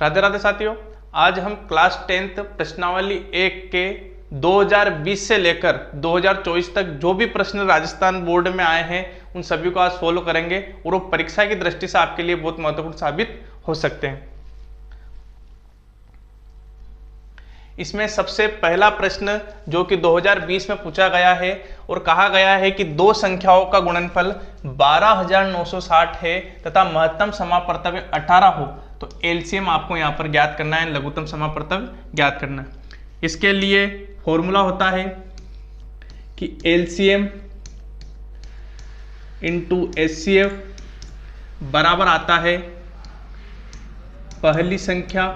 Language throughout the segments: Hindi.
राधे राधे साथियों, आज हम क्लास 10th प्रश्नावली 1 के 2020 से लेकर 2024 तक जो भी प्रश्न राजस्थान बोर्ड में आए हैं उन सभी को आज सोल्व करेंगे और वो परीक्षा की दृष्टि से आपके लिए बहुत महत्वपूर्ण साबित हो सकते हैं। इसमें सबसे पहला प्रश्न जो कि 2020 में पूछा गया है और कहा गया है कि दो संख्याओं का गुणनफल 12,960 है तथा महत्तम समापवर्तव्य 18 हो तो एलसीएम आपको यहां पर ज्ञात करना है, लघुत्तम समापवर्तव्य ज्ञात करना है। इसके लिए फॉर्मूला होता है कि एलसीएम इंटू एचसीएफ बराबर आता है पहली संख्या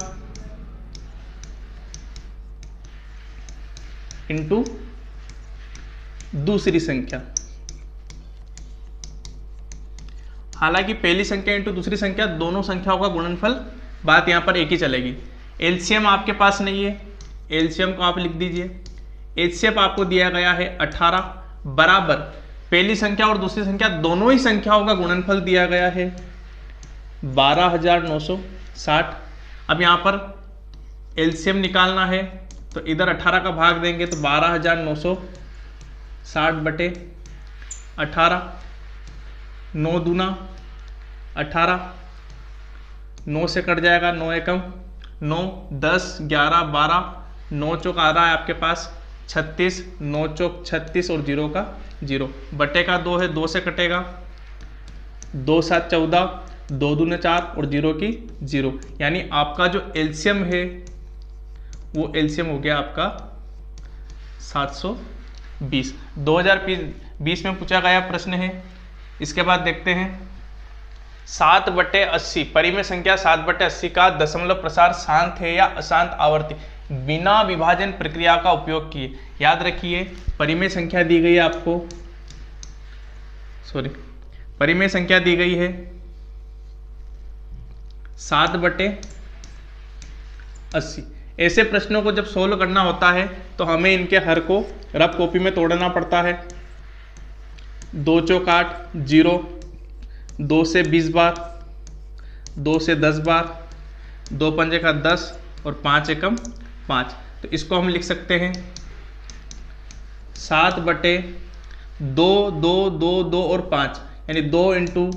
इंटू दूसरी संख्या। हालांकि पहली संख्या इंटू दूसरी संख्या दोनों संख्याओं का गुणनफल, बात यहां पर एक ही चलेगी। एलसीएम आपके पास नहीं है, एलसीएम को आप लिख दीजिए। एचसीएफ आपको दिया गया है 18 बराबर पहली संख्या और दूसरी संख्या दोनों ही संख्याओं का गुणनफल दिया गया है 12,960। अब यहां पर एलसीएम निकालना है तो इधर 18 का भाग देंगे तो 12,960 बटे 18, 9 दूना 18, 9 से कट जाएगा, 9 एकम 9, 10, 11, 12, 9 चौक आ रहा है आपके पास 36, 9 चौक 36 और 0 का 0, बटे का 2 है, 2 से कटेगा, 2 7 14, 2 दूने 4 और 0 की 0, यानी आपका जो एलसीएम है वो एलसीएम हो गया आपका 720। 2020 में पूछा गया प्रश्न है। इसके बाद देखते हैं 7/80 परिमेय संख्या 7/80 का दशमलव प्रसार शांत है या अशांत आवर्ती बिना विभाजन प्रक्रिया का उपयोग किए। याद रखिए परिमेय संख्या दी गई है आपको, परिमेय संख्या दी गई है 7/80। ऐसे प्रश्नों को जब सोल्व करना होता है तो हमें इनके हर को रफ कॉपी में तोड़ना पड़ता है। 2 चौक 8, 0, 2 से 20 बार, 2 से 10 बार, 2 पंजे का 10 और 5 एकम 5। तो इसको हम लिख सकते हैं 7/2, 2, 2, 2 और 5, यानी 2 इंटू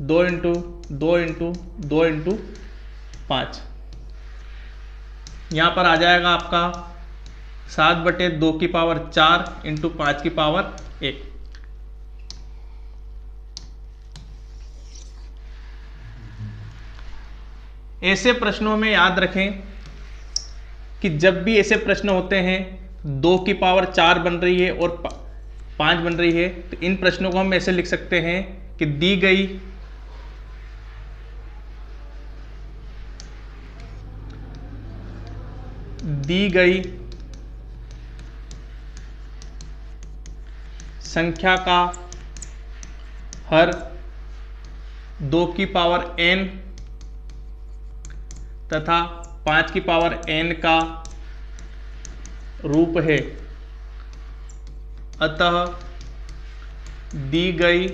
2 इंटू 2 इंटू 2 इंटू 5। यहाँ पर आ जाएगा आपका 7/2 की पावर 4 इंटू 5 की पावर 1। ऐसे प्रश्नों में याद रखें कि जब भी ऐसे प्रश्न होते हैं 2 की पावर 4 बन रही है और 5 बन रही है तो इन प्रश्नों को हम ऐसे लिख सकते हैं कि दी गई संख्या का हर 2 की पावर n तथा 5 की पावर n का रूप है, अतः दी गई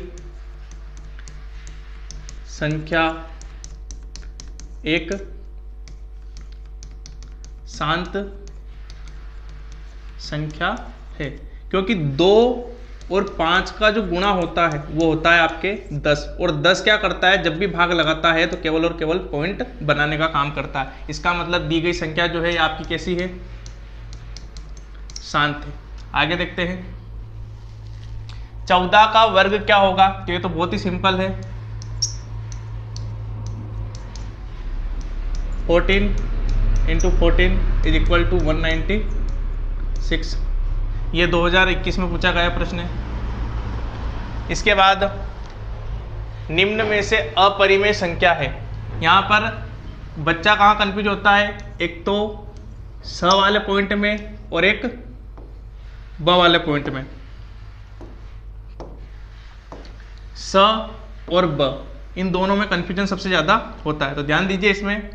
संख्या एक शांत संख्या है। क्योंकि 2 और 5 का जो गुणा होता है वो होता है आपके 10, और 10 क्या करता है जब भी भाग लगाता है तो केवल और केवल पॉइंट बनाने का काम करता है। इसका मतलब दी गई संख्या जो है आपकी कैसी है, शांत है। आगे देखते हैं 14 का वर्ग क्या होगा, तो ये तो बहुत ही सिंपल है, 14 इंटू 14 इज इक्वल टू 196। ये 2021 में पूछा गया प्रश्न है। इसके बाद निम्न में से अपरिमेय संख्या है। यहाँ पर बच्चा कहाँ कंफ्यूज होता है, एक तो स वाले पॉइंट में और एक ब वाले पॉइंट में। स और ब इन दोनों में कंफ्यूजन सबसे ज़्यादा होता है, तो ध्यान दीजिए इसमें।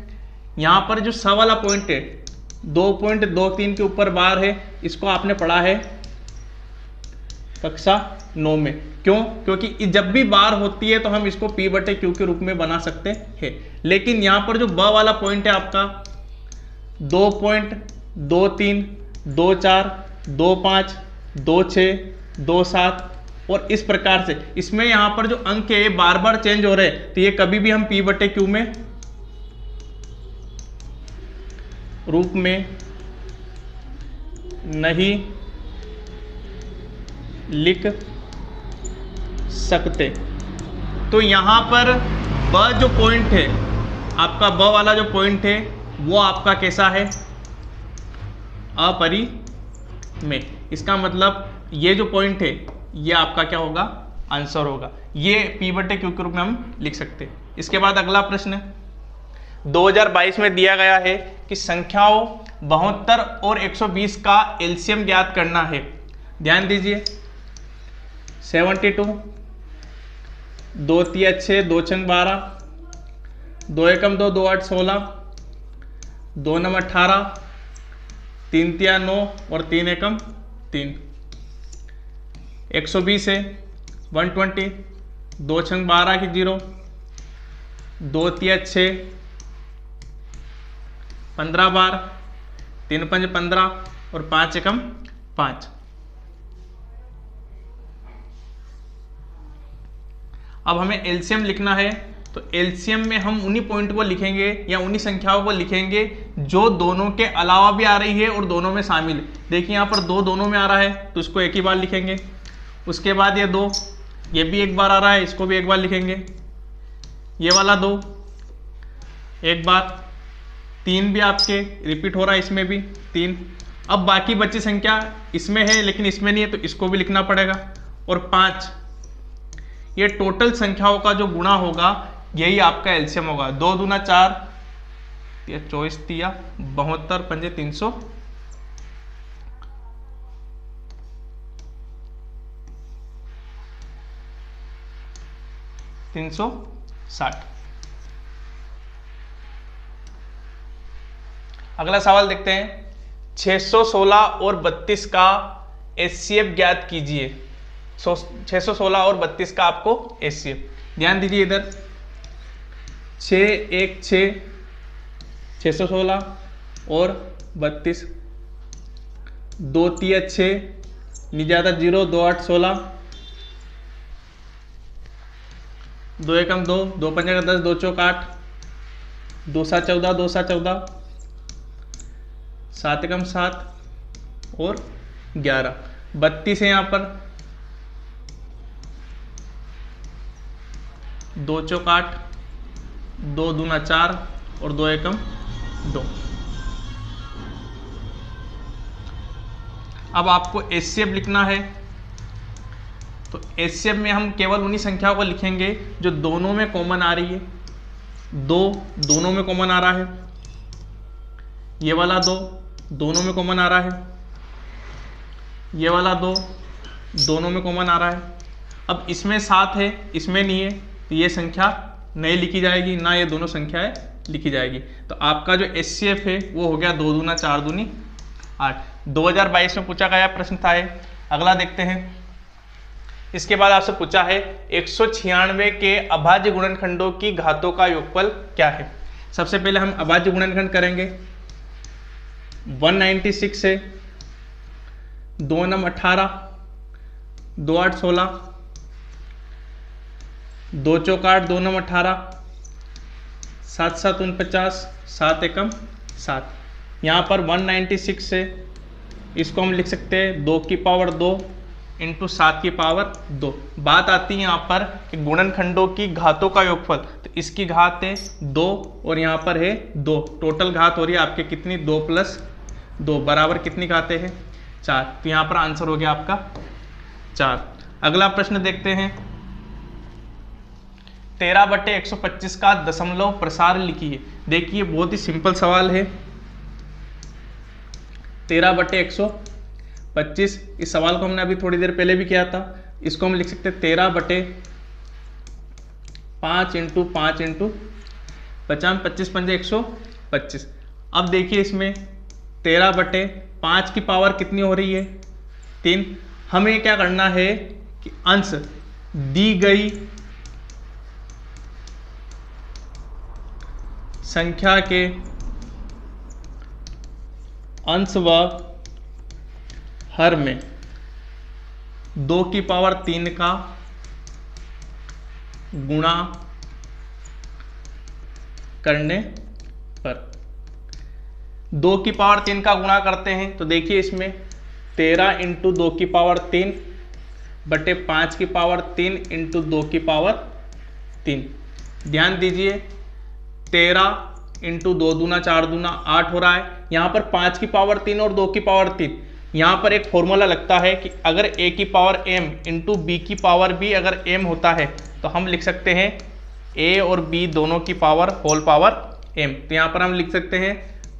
यहाँ पर जो स वाला पॉइंट है 2.23 के ऊपर बार है, इसको आपने पढ़ा है कक्षा 9 में। क्यों? क्योंकि जब भी बार होती है तो हम इसको P बटे Q के रूप में बना सकते हैं। लेकिन यहाँ पर जो ब वाला पॉइंट है आपका 2.23, 24, 25, 26, 27 और इस प्रकार से, इसमें यहाँ पर जो अंक है बार बार चेंज हो रहे हैं, तो ये कभी भी हम P बटे Q में रूप में नहीं लिख सकते। तो यहाँ पर ब जो पॉइंट है आपका, ब वाला जो पॉइंट है वो आपका कैसा है? अपरिमेय। इसका मतलब ये जो पॉइंट है ये आपका क्या होगा? आंसर होगा। ये P बटे Q के रूप में हम लिख सकते हैं। इसके बाद अगला प्रश्न 2022 में दिया गया है कि संख्याओं 72 और 120 का एलसीएम ज्ञात करना है। ध्यान दीजिए, 72, 2 तिया 6, 2 छंग 12, 2 एकम 2, 2 8 16, 2 नम 18, 3 तिया 9 और 3 एकम 3। 120 है 120, 2 छंग 12 की 0, 2 तिया 6, 15 बार, 3 पंज 15 और 5 एकम 5। अब हमें एलसीएम लिखना है, तो एलसीएम में हम उन्हीं पॉइंट को लिखेंगे या उन्हीं संख्याओं को लिखेंगे जो दोनों के अलावा भी आ रही है और दोनों में शामिल है। देखिए यहाँ पर 2 दोनों में आ रहा है तो इसको एक ही बार लिखेंगे। उसके बाद ये 2, ये भी एक बार आ रहा है, इसको भी एक बार लिखेंगे। ये वाला 2 एक बार, 3 भी आपके रिपीट हो रहा है, इसमें भी 3। अब बाकी बची संख्या इसमें है लेकिन इसमें नहीं है तो इसको भी लिखना पड़ेगा। और 5, ये टोटल संख्याओं का जो गुणा होगा यही आपका एलसीएम होगा। 2 दूना 4, 24 तिया 72 पंजे 300, 360। अगला सवाल देखते हैं, 616 और 32 का एचसीएफ ज्ञात कीजिए। 616 और 32 का आपको एचसीएफ। ध्यान दीजिए इधर 6 1 6, 616 और 32, 2 तिया 6, निजादा 0, 2 8 16, 2 एकम 2, 2 पंजा 10, 2 चौक 8, 2 7 14, 2 7 14, 7 एकम 7 और 11। 32 है यहाँ पर, 2 चौक 8, 2 दूना 4 और 2 एकम 2। अब आपको एचसीएफ लिखना है, तो एचसीएफ में हम केवल उन्हीं संख्याओं को लिखेंगे जो दोनों में कॉमन आ रही है। 2 दोनों में कॉमन आ रहा है, ये वाला 2 दोनों में कॉमन आ रहा है, ये वाला 2 दोनों में कॉमन आ रहा है। अब इसमें 7 है, इसमें नहीं है, तो ये संख्या नहीं लिखी जाएगी, ना ये दोनों संख्याएं लिखी जाएगी। तो आपका जो एचसीएफ है वो हो गया 2 दूना 4 दूनी 8। 2022 में पूछा गया प्रश्न था ये। अगला देखते हैं। इसके बाद आपसे पूछा है 196 के अभाज्य गुणनखंडों की घातों का योगफल क्या है। सबसे पहले हम अभाज्य गुणनखंड करेंगे। 196 है, 2 नम 18, 2 8 16, 2 चौक 8, 2 नम 18, 7 7 49, 7 एकम 7। यहाँ पर 196 है, इसको हम लिख सकते हैं 2 की पावर 2 इंटू 7 की पावर 2। बात आती है यहाँ पर कि गुणनखंडों की घातों का योगफल, तो इसकी घात है 2 और यहाँ पर है 2। टोटल घात हो रही है आपके कितनी? 2 प्लस 2 बराबर कितनी घातें हैं? 4। तो यहाँ पर आंसर हो गया आपका 4। अगला प्रश्न देखते हैं। 13/125 का दशमलव प्रसार लिखिए। देखिए बहुत ही सिंपल सवाल है। 13/125, इस सवाल को हमने अभी थोड़ी देर पहले भी किया था। इसको हम लिख सकते हैं 13/5 इंटू 5 इंटू 50, 25 पंजे 125। अब देखिए इसमें 13/5 की पावर कितनी हो रही है? 3। हमें क्या करना है कि अंश दी गई संख्या के अंश व हर में 2 की पावर 3 का गुणा करने पर 2 की पावर 3 का गुणा करते हैं तो देखिए इसमें 13 इंटू 2 की पावर 3 बटे 5 की पावर 3 इंटू 2 की पावर 3। ध्यान दीजिए 13 इंटू 2 दूना 4 दूना 8 हो रहा है। यहाँ पर 5 की पावर 3 और 2 की पावर 3, यहाँ पर एक फॉर्मूला लगता है कि अगर a की पावर m इंटू बी की पावर b अगर m होता है तो हम लिख सकते हैं a और b दोनों की पावर होल पावर m। तो यहाँ पर हम लिख सकते हैं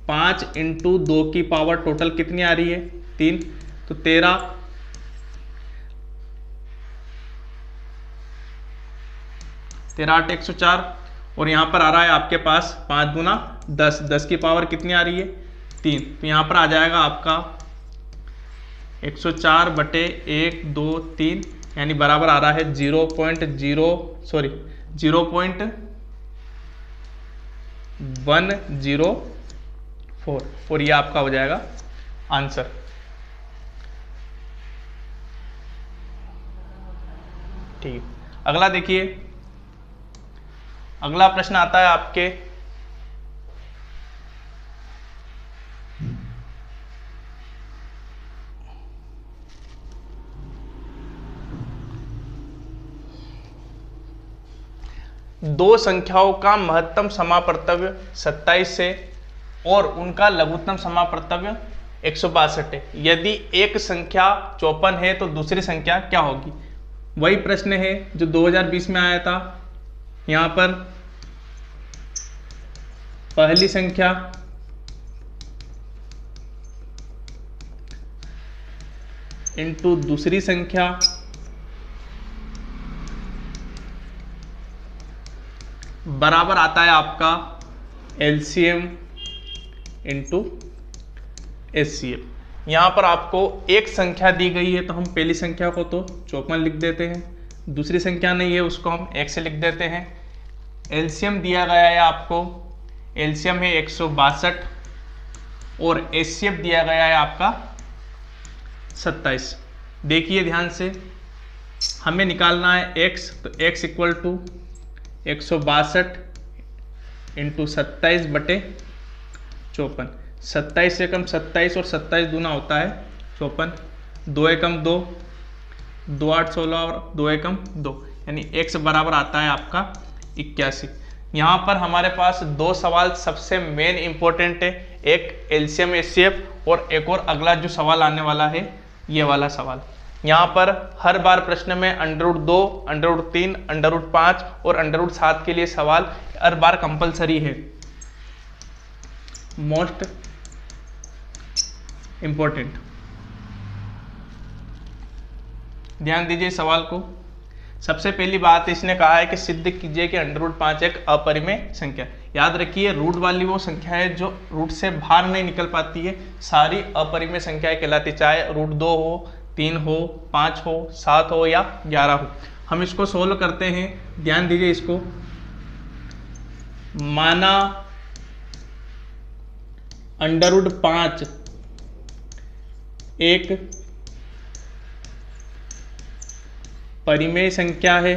5 इंटू 2 की पावर टोटल कितनी आ रही है 3, तो 13 8 104 और यहाँ पर आ रहा है आपके पास 5 दूना 10, 10 की पावर कितनी आ रही है 3, तो यहाँ पर आ जाएगा आपका 104 बटे 1 2 3 यानी बराबर आ रहा है 0.104 और ये आपका हो जाएगा आंसर। ठीक है, अगला देखिए, अगला प्रश्न आता है आपके दो संख्याओं का महत्तम समापवर्तव्य 27 से और उनका लघुत्तम समापवर्तव्य 162 है। यदि एक संख्या 54 है तो दूसरी संख्या क्या होगी? वही प्रश्न है जो 2020 में आया था। यहाँ पर पहली संख्या इंटू दूसरी संख्या बराबर आता है आपका एलसीएम इंटू एचसीएफ। यहाँ पर आपको एक संख्या दी गई है तो हम पहली संख्या को तो 54 लिख देते हैं, दूसरी संख्या नहीं है उसको हम 1 से लिख देते हैं। एलसीएम दिया गया है आपको, एलसीएम है 162 और एचसीएफ दिया गया है आपका 27। देखिए ध्यान से, हमें निकालना है x, तो x इक्वल टू 162 इंटू 27 बटे 54। 27 से कम 27 और 27 दूना होता है 54, 2 एकम 2, 2 8 16 और 2 एकम 2 यानी x बराबर आता है आपका 81। यहाँ पर हमारे पास दो सवाल सबसे मेन इंपॉर्टेंट है, एक एलसीएम एचसीएफ और एक और अगला जो सवाल आने वाला है ये वाला सवाल। यहाँ पर हर बार प्रश्न में √2, √3, √5 और √7 के लिए सवाल हर बार कंपलसरी है, मोस्ट इंपॉर्टेंट। ध्यान दीजिए सवाल को। सबसे पहली बात इसने कहा है कि सिद्ध कीजिए कि √5 एक अपरिमेय संख्या। याद रखिए रूट वाली वो संख्या है जो रूट से बाहर नहीं निकल पाती है, सारी अपरिमेय संख्याएं कहलाती, चाहे √2 हो, 3 हो, 5 हो, 7 हो या 11 हो। हम इसको सोल्व करते हैं, ध्यान दीजिए इसको। माना √5 एक परिमेय संख्या है,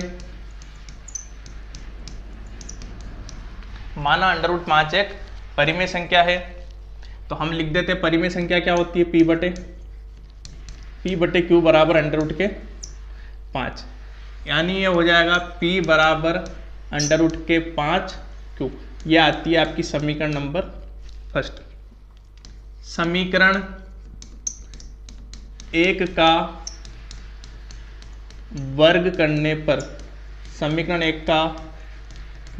माना √5 एक परिमेय संख्या है तो हम लिख देते हैं परिमेय संख्या क्या होती है, p बटे q बराबर √5, यानी ये हो जाएगा p बराबर √5q। ये आती है आपकी समीकरण नंबर फर्स्ट। समीकरण 1 का वर्ग करने पर, समीकरण 1 का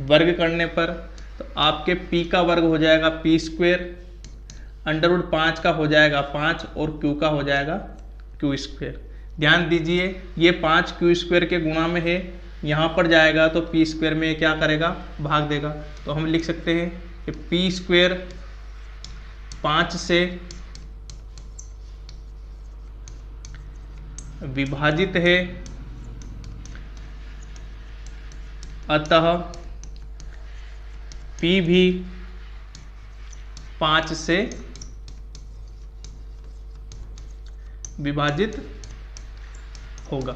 वर्ग करने पर तो आपके p का वर्ग हो जाएगा p², √5 का हो जाएगा 5 और q का हो जाएगा q²। ध्यान दीजिए ये 5 q² के गुणा में है, यहाँ पर जाएगा तो p² में क्या करेगा, भाग देगा। तो हम लिख सकते हैं कि p² 5 से विभाजित है, अतः P भी 5 से विभाजित होगा।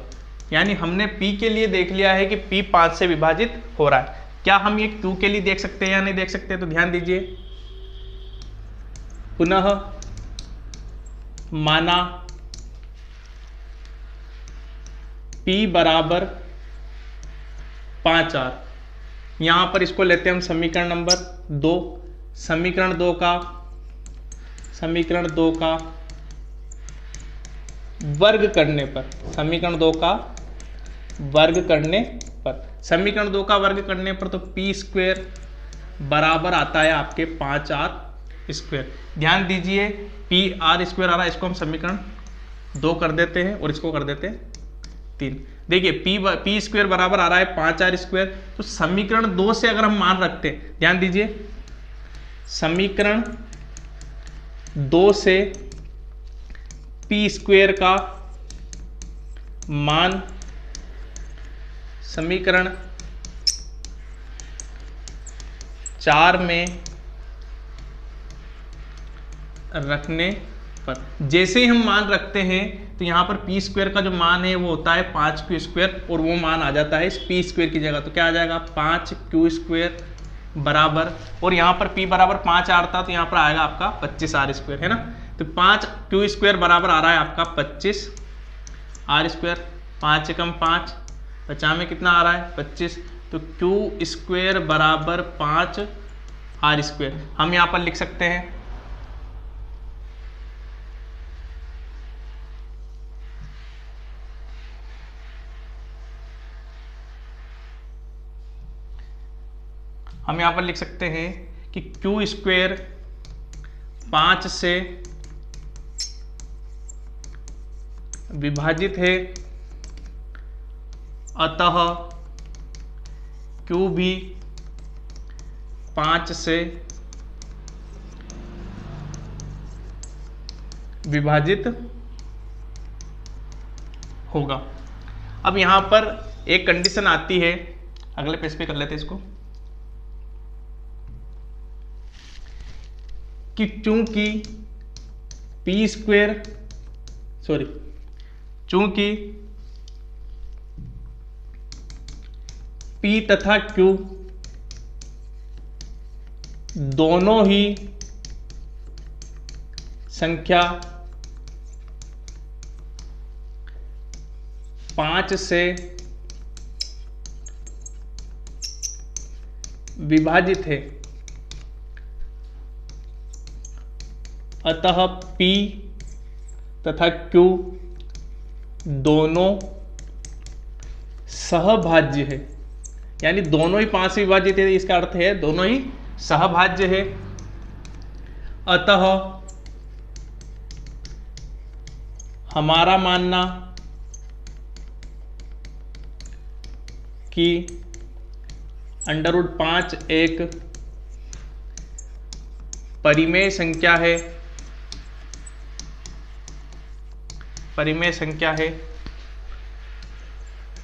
यानी हमने P के लिए देख लिया है कि P 5 से विभाजित हो रहा है। क्या हम ये Q के लिए देख सकते हैं या नहीं देख सकते? तो ध्यान दीजिए, पुनः माना P बराबर 5R। यहां पर इसको लेते हैं हम समीकरण नंबर 2। समीकरण 2 का वर्ग करने पर, समीकरण 2 का वर्ग करने पर, समीकरण 2 का वर्ग करने पर तो पी स्क्वेयर बराबर आता है आपके 5R स्क्वेयर। ध्यान दीजिए, पी आर स्क्वेयर आ रहा है, इसको हम समीकरण 2 कर देते हैं और इसको कर देते हैं 3। देखिए पी स्क्वेयर बराबर आ रहा है 5R स्क्वेयर, तो समीकरण 2 से अगर हम मान रखते हैं, ध्यान दीजिए, समीकरण 2 से पी स्क्वेयर का मान समीकरण 4 में रखने पर, जैसे ही हम मान रखते हैं तो यहाँ पर पी स्क्वेयर का जो मान है वो होता है 5Q स्क्वेयर, और वो मान आ जाता है इस पी स्क्वेयर की जगह। तो क्या आ जाएगा? 5Q स्क्वेयर बराबर, और यहाँ पर P बराबर 5R था तो यहाँ पर आएगा आपका 25R स्क्वेयर, है ना। तो 5Q स्क्वेयर बराबर आ रहा है आपका 25R स्क्वेयर। 5 एकम 5, 50 में कितना आ रहा है? 25। तो Q स्क्वेयर बराबर 5R स्क्वेयर हम यहाँ पर लिख सकते हैं। हम यहाँ पर लिख सकते हैं कि Q स्क्वेयर 5 से विभाजित है, अतः Q भी 5 से विभाजित होगा। अब यहां पर एक कंडीशन आती है, अगले पेज पे कर लेते हैं इसको, कि चूंकि P तथा Q दोनों ही संख्या 5 से विभाजित है, अतः P तथा Q दोनों सहभाज्य है। यानी दोनों ही 5 से विभाजित है, इसका अर्थ है दोनों ही सहभाज्य है। अतः हमारा मानना कि √5 एक परिमेय संख्या है,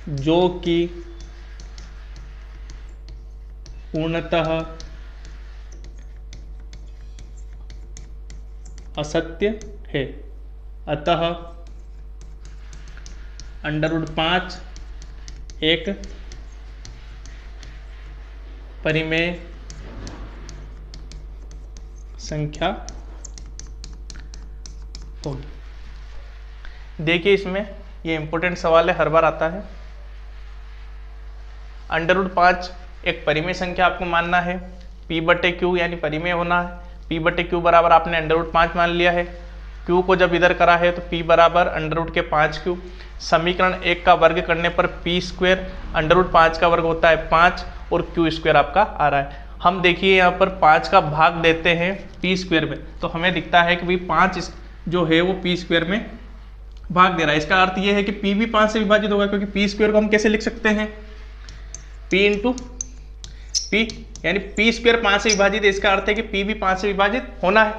जो कि पूर्णतः असत्य है। अतः √5 एक परिमेय संख्या होगी। देखिए इसमें ये इंपॉर्टेंट सवाल है, हर बार आता है। √5 एक परिमेय संख्या आपको मानना है, P/Q यानी परिमेय होना है। P/Q बराबर आपने √5 मान लिया है। Q को जब इधर करा है तो P बराबर √5Q। समीकरण 1 का वर्ग करने पर P स्क्वेयर √5 का वर्ग होता है 5 और Q स्क्वेयर आपका आ रहा है। हम देखिए यहाँ पर 5 का भाग देते हैं P स्क्वेयर में, तो हमें दिखता है कि भाई 5 जो है वो P स्क्वेयर में भाग दे रहा है। इसका अर्थ ये है कि P भी 5 से विभाजित होगा, क्योंकि P स्क्वेयर को हम कैसे लिख सकते हैं? P इंटू P, यानी P स्क्वेयर 5 से विभाजित है, इसका अर्थ है कि P भी 5 से विभाजित होना है।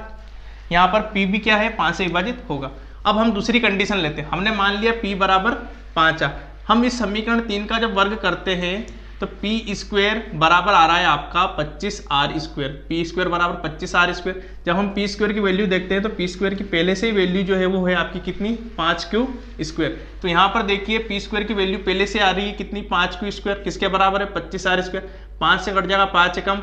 यहाँ पर P भी क्या है? 5 से विभाजित होगा। अब हम दूसरी कंडीशन लेते हैं। हमने मान लिया p बराबर 5 आ। हम इस समीकरण 3 का जब वर्ग करते हैं तो पी स्क्वेयर बराबर आ रहा है आपका 25r स्क्वेयर। पी स्क्वेयर बराबर 25r स्क्वेयर। जब हम पी स्क्वेयर की वैल्यू देखते हैं तो पी स्क्वेयर की पहले से ही वैल्यू जो है वो है आपकी कितनी 5q स्क्वेयर। तो यहाँ पर देखिए पी स्क्वेयर की वैल्यू पहले से आ रही है कितनी 5q स्क्वेयर, किसके बराबर है 25r स्क्वेयर। 5 से कट जाएगा 5 एकम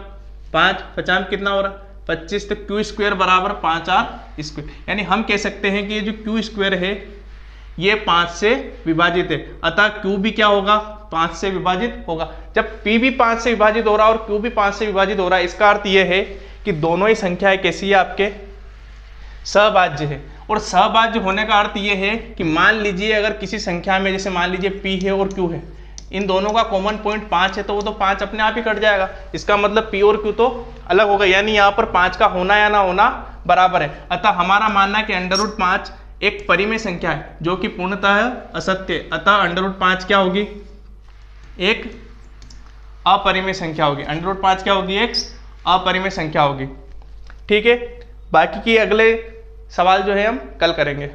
5, 50 में कितना हो रहा है 25, तो q स्क्वेयर बराबर 5r स्क्वेयर। यानी हम कह सकते हैं कि ये जो q स्क्वेयर है ये 5 से विभाजित है, अतः q भी क्या होगा 5 से विभाजित होगा। जब p भी 5 से विभाजित हो रहा है और q भी 5 से विभाजित हो रहा है, इसका अर्थ ये है कि दोनों ही संख्याएं कैसी है आपके सहभाज्य है। और सहभाज्य होने का अर्थ ये है कि मान लीजिए अगर किसी संख्या में जैसे मान लीजिए p है और q है, इन दोनों का कॉमन पॉइंट 5 है तो वो तो 5 अपने आप ही कट जाएगा। इसका मतलब p और q तो अलग होगा, यानी यहाँ पर 5 का होना या ना होना बराबर है। अतः हमारा मानना है कि √5 एक परिमेय संख्या है जो कि पूर्णतः असत्य है। अतः √5 क्या होगी, एक अपरिमेय संख्या होगी। √5 क्या होगी, एक अपरिमेय संख्या होगी। ठीक है, बाकी की अगले सवाल जो है हम कल करेंगे।